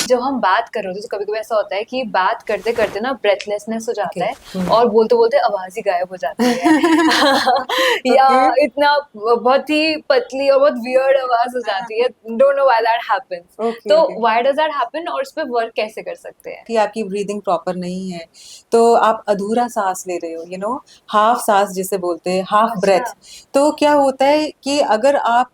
जब हम बात कर रहे होते हैं तो कभी-कभी ऐसा होता है कि बात करते-करते ना ब्रेथलेसनेस हो जाता है हम्म। और बोलते-बोलते आवाज़ ही गायब हो जाती है। या ओके। इतना बहुत ही पतली और बहुत वियर्ड आवाज़ हो जाती है। Don't know why that happens. Okay तो okay why does that happen और इस पे वर्क कैसे कर सकते हैं? कि आपकी ब्रीदिंग प्रॉपर नहीं है, तो आप अधूरा सांस ले रहे हो, हाफ सांस जिसे बोलते हैं, हाफ अच्छा। ब्रेथ। तो क्या होता है कि अगर आप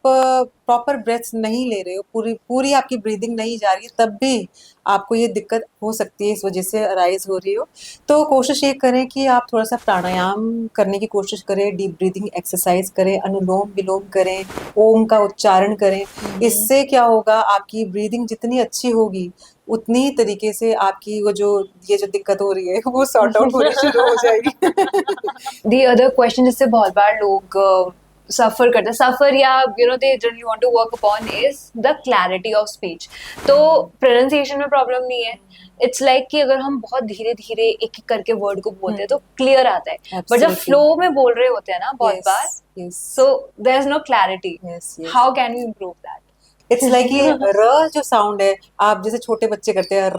प्रॉपर ब्रेथ नहीं ले रहे हो, पूरी पूरी आपकी ब्रीदिंग नहीं जा रही है, तब भी आपको ये दिक्कत हो सकती है, इस वजह से अराइज हो रही हो। तो कोशिश ये करें कि आप थोड़ा सा प्राणायाम करने की कोशिश करें, डीप ब्रीदिंग एक्सरसाइज करें, अनुलोम विलोम करें, ओम का उच्चारण करें। इससे क्या होगा, आपकी ब्रीदिंग जितनी अच्छी होगी, उतनी तरीके से आपकी ये जो दिक्कत हो रही है वो सॉर्ट आउट होनी शुरू हो जाएगी। The other question जिससे बहुत बार लोग सफर करते हैं, सफर या they generally want to work upon is the clarity of speech. तो प्रोनाउंसिएशन में प्रॉब्लम नहीं है। इट्स लाइक कि अगर हम बहुत धीरे धीरे एक एक करके वर्ड को बोलते हैं तो क्लियर आता है, बट जब एब्सोल्युटली। फ्लो में बोल रहे होते हैं ना बहुत यस बार, yes so there is no clarity. Yes yes how can we improve that? It's like ये र जो साउंड है, आप जैसे छोटे बच्चे करते हैं,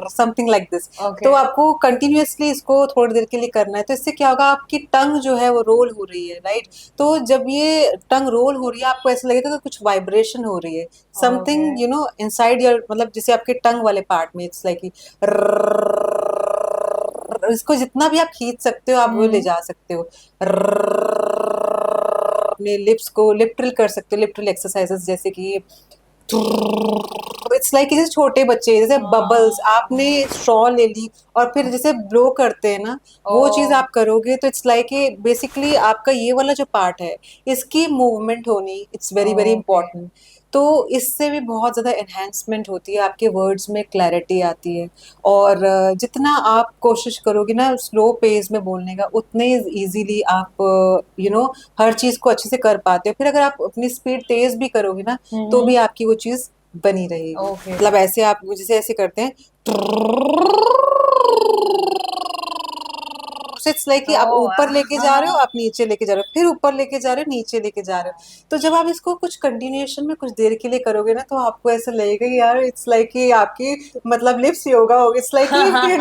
समथिंग लाइक दिस। तो ओके। आपको कंटिन्यूअसली इसको थोड़ी देर के लिए करना है, तो इससे क्या होगा, आपकी टंग जो है वो रोल हो रही है, राइट? तो जब ये टंग रोल हो रही है, आपको ऐसा लगेगा कि कुछ वाइब्रेशन हो रही है, ओके। समथिंग इनसाइड योर, मतलब जैसे आपके टंग वाले पार्ट में, इट्स लाइक इसको जितना भी आप खींच सकते हो, आप वो ले जा सकते हो। अपने लिप्स को लिप ट्रिल कर सकते हो, लिप ट्रिल एक्सरसाइजेस, जैसे कि इट्स लाइक जैसे छोटे बच्चे, जैसे बबल्स आपने स्ट्रॉ ले ली और फिर जैसे ब्लो करते हैं ना, वो चीज आप करोगे तो इट्स लाइक बेसिकली आपका ये वाला जो पार्ट है, इसकी मूवमेंट होनी, it's very very okay. Important. तो इससे भी बहुत ज़्यादा एनहेंसमेंट होती है, आपके वर्ड्स में क्लैरिटी आती है। और जितना आप कोशिश करोगे ना स्लो पेस में बोलने का, उतने इजीली आप हर चीज़ को अच्छे से कर पाते हो। फिर अगर आप अपनी स्पीड तेज़ भी करोगे ना, तो भी आपकी वो चीज़ बनी रहेगी। ओके। मतलब ऐसे आप जैसे ऐसे करते हैं, इट्स लाइक कि आप ओह ऊपर लेके जा रहे हो, वाह! आप नीचे लेके जा रहे हो, फिर ऊपर लेके जा रहे हो, नीचे लेके जा रहे हो। तो जब आप इसको कुछ कंटिन्यूएशन में कुछ देर के लिए करोगे ना, तो आपको ऐसा लगेगा कि यार इट्स लाइक कि आपकी मतलब लिप्स योगा होगी, इट्स लाइक कि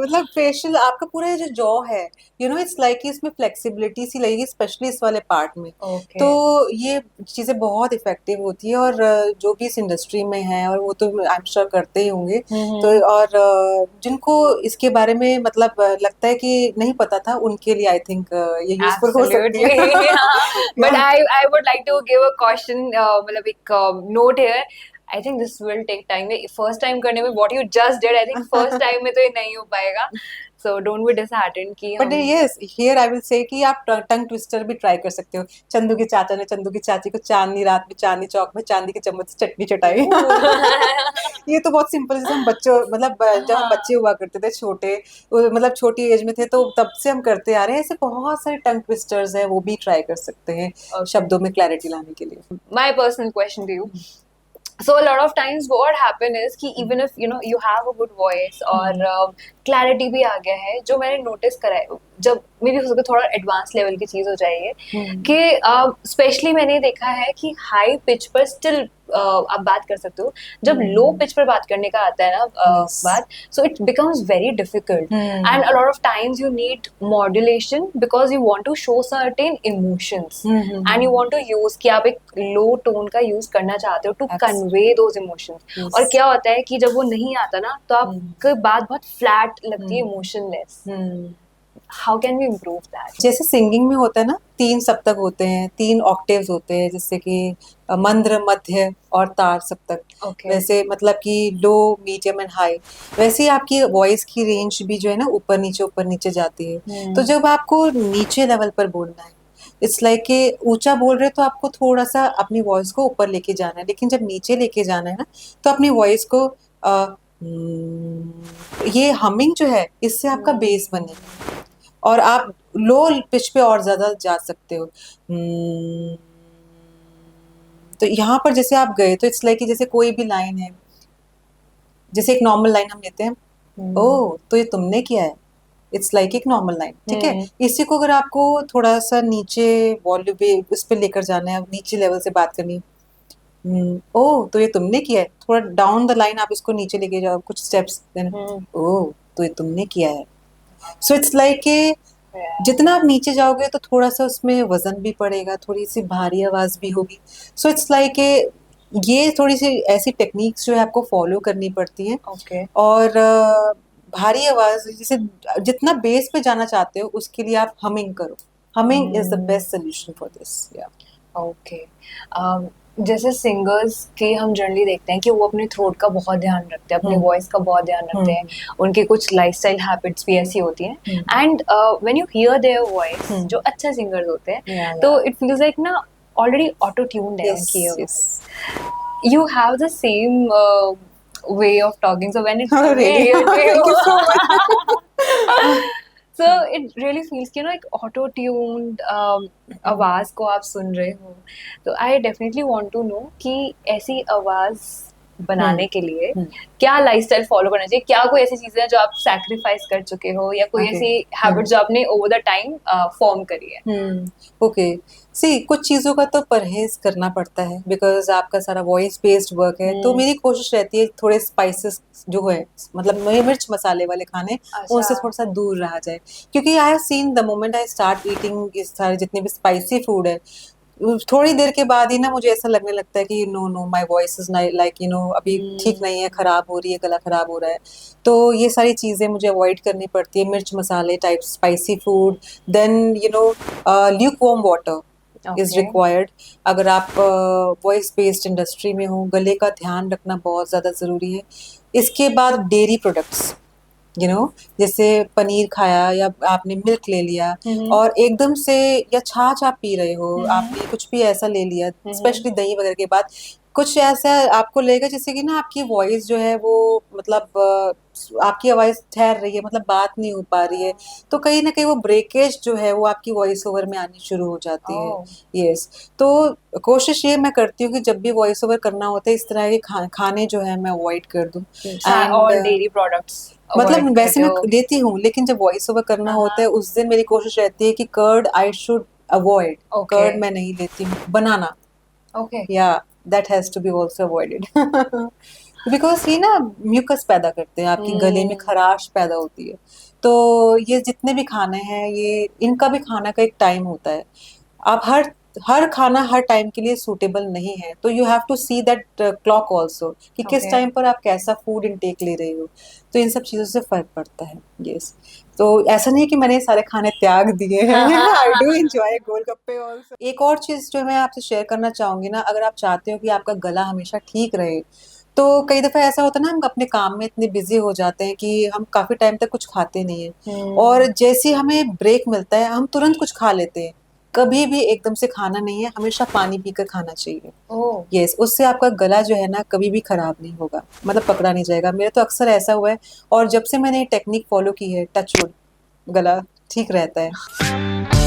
मतलब फेशियल आपका पूरा ये जो जॉ है, इट्स लाइक कि इसमें फ्लेक्सिबिलिटी सी लगेगी, स्पेशली इस वाले पार्ट में। ओके। तो ये चीज़ें बहुत इफेक्टिव होती है, और जो भी इस इंडस्ट्री में है, और वो तो आई एम श्योर करते ही होंगे। तो और जिनको इसके बारे में मतलब लगता है कि नहीं पता था, उनके लिए आई थिंक ये यूजफुल हो सकती है। Absolutely. But या I would like to give a caution, मतलब एक note here. I think this will take time. First time करने में what you just did, I think first time में तो ये नहीं हो पाएगा. So don't be disheartened कि बट हम yes, here I will say कि आप टंग ट्विस्टर भी ट्राई कर सकते हो। चंदू के चाचा ने चंदू की चाची को चांदनी रात में चांदनी चौक में चांदी के चम्मच से चटनी चटाई। ये तो बहुत सिंपल, जैसे हम बच्चों मतलब जब हम हाँ. बच्चे हुआ करते थे छोटे, मतलब छोटी एज में थे, तो तब से हम करते आ रहे हैं। ऐसे बहुत सारे टंग ट्विस्टर्स हैं, वो भी ट्राई कर सकते हैं Okay. शब्दों में क्लैरिटी लाने के लिए। My personal question to you. So a lot of times what happen is कि even if you have a good voice और clarity भी आ गया है, जो मैंने notice करा है, जब मे बी हो सके थोड़ा एडवांस लेवल की चीज हो जाएगी कि स्पेशली मैंने देखा है कि हाई पिच पर स्टिल आप बात कर सकते हो, जब लो पिच पर बात करने का आता है ना यस। बात, so it becomes very difficult and a lot of times you need modulation because you want to show certain emotions and you want to use कि आप एक लो टोन का यूज करना चाहते हो टू कन्वे दोज इमोशंस, और क्या होता है कि जब वो नहीं आता ना तो आपकी बात बहुत फ्लैट लगती है, emotionless. How can we improve that? जैसे सिंगिंग में होता है ना, 3 सप्तक होते हैं, 3 ऑक्टेव्स होते हैं, जैसे कि मंद्र, मध्य और तार सप्तक। Okay. वैसे मतलब कि लो, मीडियम एंड हाई, वैसे ही आपकी वॉइस की रेंज भी जो है ना ऊपर नीचे जाती है। तो जब आपको नीचे लेवल पर बोलना है, इट्स लाइक कि ऊंचा बोल रहे हो तो आपको थोड़ा सा अपनी वॉइस को ऊपर लेके जाना है, लेकिन जब नीचे लेके जाना है ना, तो अपनी वॉइस को ये हमिंग जो है, इससे आपका बेस बनेगा, और आप लो पिच पे और ज्यादा जा सकते हो। तो यहाँ पर जैसे आप गए, तो इट्स लाइक कि जैसे कोई भी लाइन है, जैसे एक नॉर्मल लाइन हम लेते हैं, ओह तो ये तुमने किया है, इट्स लाइक एक नॉर्मल लाइन, ठीक है। इसी को अगर आपको थोड़ा सा नीचे वॉल्यूम पे उस पे लेकर जाना है, नीचे लेवल से बात करनी है, ओह तो ये तुमने किया है, थोड़ा डाउन द लाइन आप इसको नीचे लेके जाओ कुछ स्टेप्स, देन ओह तो ये तुमने किया है। सो इट्स लाइक कि जितना आप नीचे जाओगे तो थोड़ा सा उसमें वजन भी पड़ेगा, थोड़ी सी भारी आवाज भी होगी। सो इट्स लाइक ये थोड़ी सी ऐसी टेक्निक्स जो है आपको फॉलो करनी पड़ती हैं। ओके और भारी आवाज जैसे जितना बेस पे जाना चाहते हो उसके लिए आप हमिंग करो। Humming is the best solution for this. या ओके जैसे सिंगर्स के हम जनरली देखते हैं कि वो अपने थ्रोट का बहुत ध्यान रखते हैं, अपनी वॉइस का बहुत ध्यान रखते हैं, उनकी कुछ लाइफस्टाइल हैबिट्स भी ऐसी होती हैं and when you here their voice जो अच्छे सिंगर्स होते हैं तो इट फील्स लाइक ना ऑलरेडी ऑटो ट्यून्ड है उनकी yes you have the same way of talking so when it's Oh, really? Thank you so much. so it really feels कि ना एक auto tuned आवाज को आप सुन रहे हो तो I definitely want to know कि ऐसी आवाज बनाने के लिए क्या लाइफस्टाइल फॉलो करना चाहिए, क्या कोई ऐसी चीजें हैं जो आप सैक्रिफाइस कर चुके हो या कोई Okay. ऐसी हैबिट जो आपने ओवर द टाइम फॉर्म करी है। ओके सी कुछ चीज़ों का तो परहेज करना पड़ता है बिकॉज आपका सारा वॉइस बेस्ड वर्क है। तो मेरी कोशिश रहती है थोड़े स्पाइसेस जो है मतलब मिर्च मसाले वाले खाने उनसे थोड़ा सा दूर रहा जाए, क्योंकि I have seen the moment I start eating इस सारे जितने भी स्पाइसी फूड है थोड़ी देर के बाद ही ना मुझे ऐसा लगने लगता है कि no no my voice is like अभी ठीक नहीं है, खराब हो रही है, गला खराब हो रहा है। तो ये सारी चीजें मुझे अवॉइड करनी पड़ती है, मिर्च मसाले type spicy food, then lukewarm water is Okay. Required. अगर आप वॉइस बेस्ड इंडस्ट्री में हो गले का ध्यान रखना बहुत ज़्यादा ज़रूरी है। इसके बाद डेयरी प्रोडक्ट्स जैसे पनीर खाया या आपने मिल्क ले लिया और एकदम से या छाछ आप पी रहे हो, आपने कुछ भी ऐसा ले लिया स्पेशली दही वगैरह के बाद कुछ ऐसा आपको लगेगा जैसे कि ना आपकी वॉइस जो है वो मतलब आपकी आवाज ठहर रही है, मतलब बात नहीं हो पा रही है, तो कहीं ना कहीं वो ब्रेकेज जो है वो आपकी वॉइस ओवर में आनी शुरू हो जाती है। यस तो कोशिश ये मैं करती हूँ कि जब भी वॉइस ओवर करना होता है इस तरह के खाने जो है मैं अवॉइड कर दूं। और डेयरी प्रोडक्ट्स मतलब वैसे मैं लेती हूँ लेकिन जब वॉइस ओवर करना होता है उस दिन मेरी कोशिश रहती है कि curd I should avoid. Curd मैं नहीं लेती हूँ। बनाना या that has to be also avoided because ये ना म्यूकस पैदा करते हैं, आपके गले में खराश पैदा होती है। तो ये जितने भी खाने हैं ये इनका भी खाना का एक टाइम होता है। आप हर खाना हर टाइम के लिए सूटेबल नहीं है, तो you have to see that clock also कि किस टाइम पर आप कैसा फूड इनटेक ले रहे हो। तो इन सब चीज़ों से फर्क पड़ता है। यस तो ऐसा नहीं है कि मैंने सारे खाने त्याग दिए हैं। I do enjoy golgappe also. एक और चीज़ जो मैं आपसे शेयर करना चाहूंगी ना, अगर आप चाहते हो कि आपका गला हमेशा ठीक रहे तो कई दफा ऐसा होता है ना हम अपने काम में इतने बिजी हो जाते हैं कि हम काफी टाइम तक कुछ खाते नहीं है और जैसे ही हमें ब्रेक मिलता है हम तुरंत कुछ खा लेते हैं। कभी भी एकदम से खाना नहीं है, हमेशा पानी पीकर खाना चाहिए। यस उससे आपका गला जो है ना कभी भी खराब नहीं होगा, मतलब पकड़ा नहीं जाएगा। मेरा तो अक्सर ऐसा हुआ है और जब से मैंने ये टेक्निक फॉलो की है टच वुड गला ठीक रहता है।